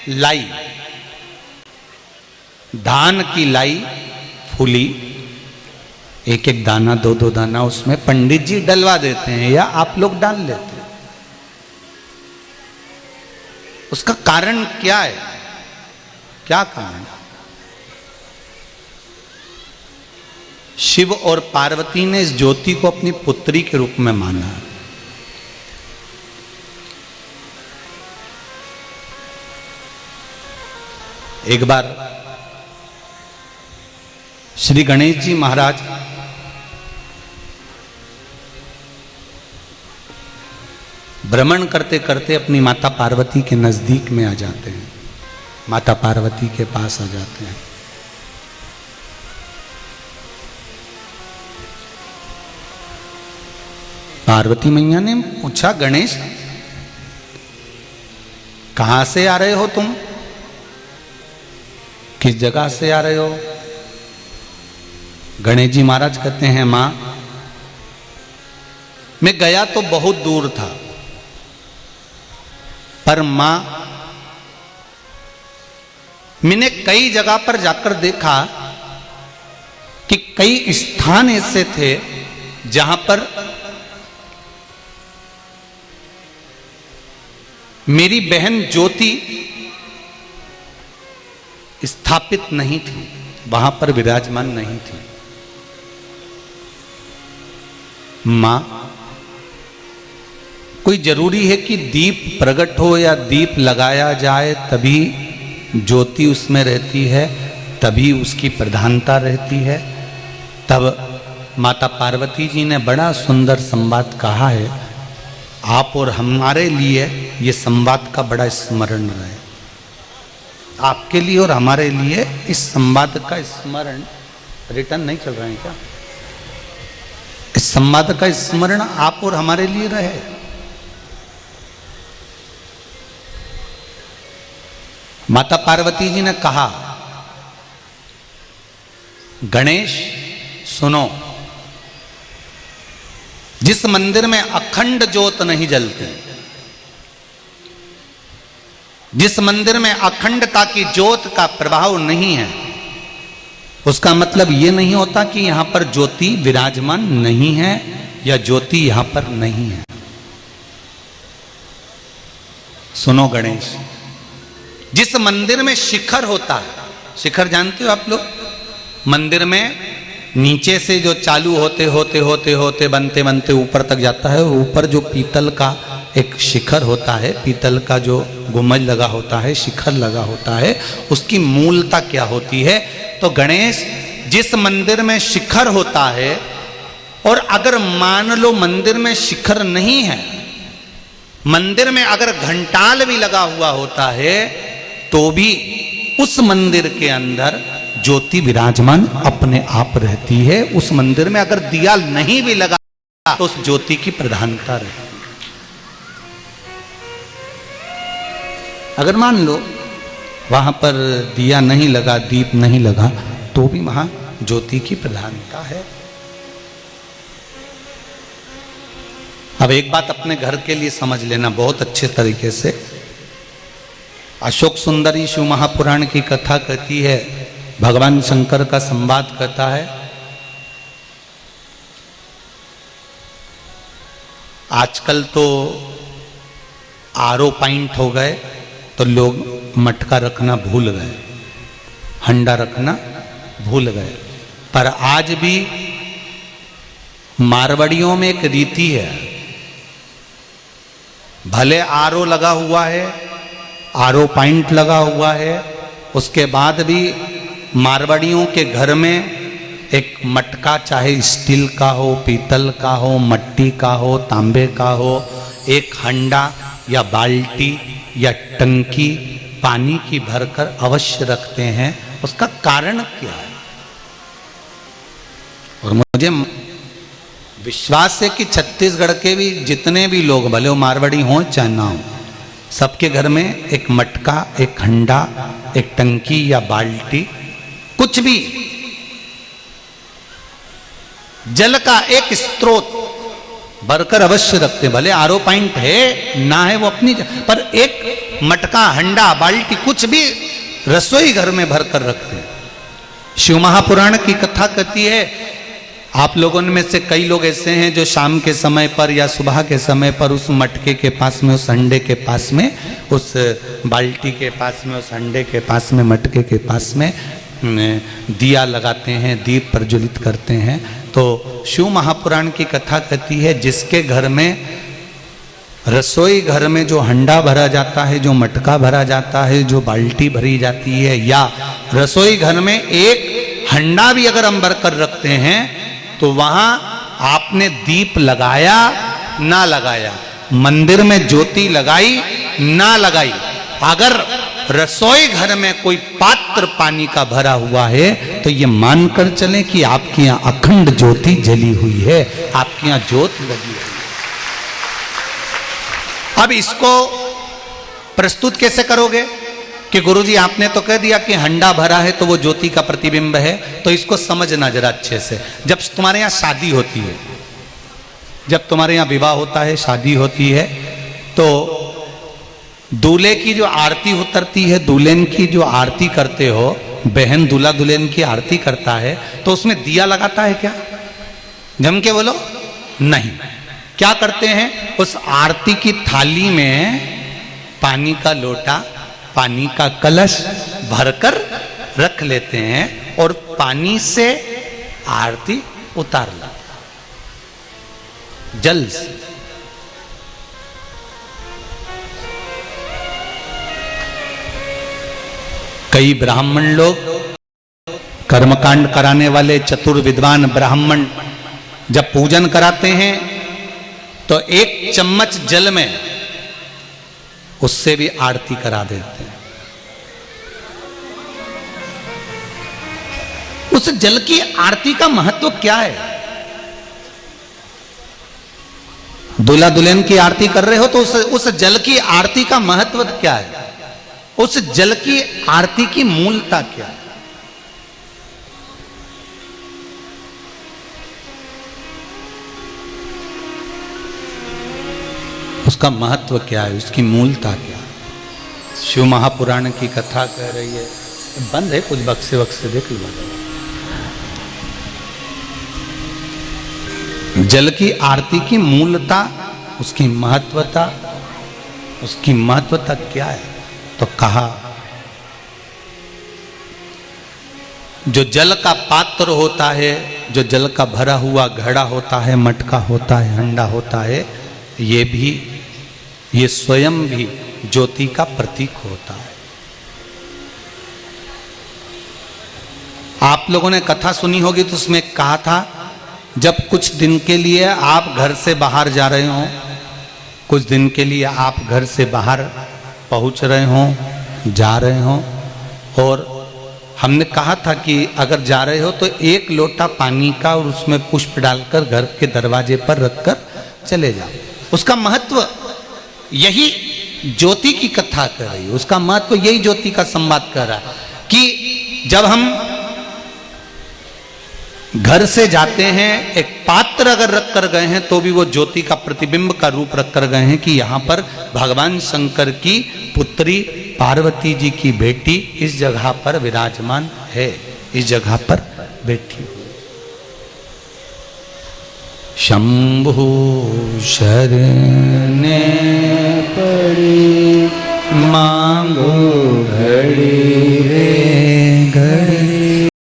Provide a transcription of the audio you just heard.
लाई, धान की लाई फूली, एक एक दाना दो दो दाना उसमें पंडित जी डलवा देते हैं या आप लोग डाल लेते हैं। उसका कारण क्या है? क्या कारण? शिव और पार्वती ने इस ज्योति को अपनी पुत्री के रूप में माना। एक बार श्री गणेश जी महाराज भ्रमण करते करते अपनी माता पार्वती के नजदीक में आ जाते हैं, माता पार्वती के पास आ जाते हैं। पार्वती मैया ने पूछा, गणेश कहां से आ रहे हो तुम? किस जगह से आ रहे हो? गणेश जी महाराज कहते हैं, मां मैं गया तो बहुत दूर था, पर मां मैंने कई जगह पर जाकर देखा कि कई स्थान ऐसे थे जहां पर मेरी बहन ज्योति स्थापित नहीं थी, वहां पर विराजमान नहीं थी। मां, कोई जरूरी है कि दीप प्रकट हो या दीप लगाया जाए तभी ज्योति उसमें रहती है, तभी उसकी प्रधानता रहती है? तब माता पार्वती जी ने बड़ा सुंदर संवाद कहा है। आप और हमारे लिए ये संवाद का बड़ा स्मरण रहे। आपके लिए और हमारे लिए इस संवाद का स्मरण, रिटर्न नहीं चल रहा है क्या? इस संवाद का स्मरण आप और हमारे लिए रहे। माता पार्वती जी ने कहा, गणेश सुनो, जिस मंदिर में अखंड ज्योत नहीं जलती, जिस मंदिर में अखंडता की ज्योत का प्रभाव नहीं है, उसका मतलब यह नहीं होता कि यहां पर ज्योति विराजमान नहीं है या ज्योति यहां पर नहीं है। सुनो गणेश, जिस मंदिर में शिखर होता है, शिखर जानते हो आप लोग? मंदिर में नीचे से जो चालू होते होते होते होते बनते बनते ऊपर तक जाता है, ऊपर जो पीतल का एक शिखर होता है, पीतल का जो गुंबज लगा होता है, शिखर लगा होता है, उसकी मूलता क्या होती है? तो गणेश, जिस मंदिर में शिखर होता है, और अगर मान लो मंदिर में शिखर नहीं है, मंदिर में अगर घंटाल भी लगा हुआ होता है, तो भी उस मंदिर के अंदर ज्योति विराजमान अपने आप रहती है। उस मंदिर में अगर दिया नहीं भी लगा तो उस ज्योति की प्रधानता रहती है। अगर मान लो वहां पर दिया नहीं लगा, दीप नहीं लगा, तो भी वहां ज्योति की प्रधानता है। अब एक बात अपने घर के लिए समझ लेना बहुत अच्छे तरीके से। अशोक सुंदरी शिव महापुराण की कथा कहती है, भगवान शंकर का संवाद कहता है, आजकल तो आरओ पॉइंट हो गए तो लोग मटका रखना भूल गए, हंडा रखना भूल गए, पर आज भी मारवाड़ियों में एक रीति है, भले आरओ लगा हुआ है, आरओ पॉइंट लगा हुआ है, उसके बाद भी मारवाड़ियों के घर में एक मटका, चाहे स्टील का हो, पीतल का हो, मट्टी का हो, तांबे का हो, एक हंडा या बाल्टी या टंकी पानी की भरकर अवश्य रखते हैं। उसका कारण क्या है? और मुझे विश्वास है कि छत्तीसगढ़ के भी जितने भी लोग, भले वो मारवाड़ी हों चाहे ना हो, सबके घर में एक मटका, एक हंडा, एक टंकी या बाल्टी, कुछ भी जल का एक स्रोत भरकर अवश्य रखते हैं, भले आरओ पॉइंट है ना है वो अपनी पर एक मटका, हंडा, बाल्टी कुछ भी रसोई घर में भरकर रखते हैं। शिव महापुराण की कथा कहती है, आप लोगों में से कई लोग ऐसे हैं जो शाम के समय पर या सुबह के समय पर उस मटके के पास में, उस हंडे के पास में, उस बाल्टी के पास में, उस हंडे के पास में, मटके के पास में दिया लगाते हैं, दीप प्रज्वलित करते हैं। तो शिव महापुराण की कथा कहती है, जिसके घर में रसोई घर में जो हंडा भरा जाता है, जो मटका भरा जाता है, जो बाल्टी भरी जाती है, या रसोई घर में एक हंडा भी अगर हम भरकर रखते हैं तो वहां आपने दीप लगाया ना लगाया, मंदिर में ज्योति लगाई ना लगाई, अगर रसोई घर में कोई पात्र पानी का भरा हुआ है तो ये मानकर चलें कि आपके यहां अखंड ज्योति जली हुई है, आपके यहां ज्योत लगी है। अब इसको प्रस्तुत कैसे करोगे कि गुरुजी आपने तो कह दिया कि हंडा भरा है तो वो ज्योति का प्रतिबिंब है, तो इसको समझना जरा अच्छे से। जब तुम्हारे यहाँ शादी होती है, जब तुम्हारे यहाँ विवाह होता है, शादी होती है, तो दूल्हे की जो आरती उतरती है, दुल्हन की जो आरती करते हो, बहन दूल्हा दुल्हन की आरती करता है, तो उसमें दिया लगाता है क्या? जम के बोलो, नहीं। क्या करते हैं? उस आरती की थाली में पानी का लोटा, पानी का कलश भरकर रख लेते हैं और पानी से आरती उतार लाते, जल से। कई ब्राह्मण लोग, कर्मकांड कराने वाले चतुर विद्वान ब्राह्मण जब पूजन कराते हैं तो एक चम्मच जल में उससे भी आरती करा देते हैं। उस जल की आरती का महत्व क्या है? दूल्हा दुल्हन की आरती कर रहे हो तो उस जल की आरती का महत्व क्या है? उस जल की आरती की मूलता क्या है? उसका महत्व क्या है? उसकी मूलता क्या है? शिव महापुराण की कथा कह रही है। बंद है कुछ बक्से वक्से देख लो। जल की आरती की मूलता, उसकी महत्वता, उसकी महत्वता क्या है? तो कहा, जो जल का पात्र होता है, जो जल का भरा हुआ घड़ा होता है, मटका होता है, हंडा होता है, ये स्वयं भी ज्योति का प्रतीक होता है। आप लोगों ने कथा सुनी होगी तो उसमें कहा था, जब कुछ दिन के लिए आप घर से बाहर जा रहे हो, कुछ दिन के लिए आप घर से बाहर पहुंच रहे हो, जा रहे हो, और हमने कहा था कि अगर जा रहे हो तो एक लोटा पानी का और उसमें पुष्प डालकर घर के दरवाजे पर रखकर चले जाओ। उसका महत्व यही ज्योति की कथा कर रही है, उसका महत्व यही ज्योति का संवाद कर रहा है कि जब हम घर से जाते हैं, एक पात्र अगर रख कर गए हैं तो भी वो ज्योति का प्रतिबिंब का रूप रख कर गए हैं कि यहाँ पर भगवान शंकर की पुत्री पार्वती जी की बेटी इस जगह पर विराजमान है, इस जगह पर बैठी हुई। शंभु शरणे पड़ी मांगो घड़ी रे,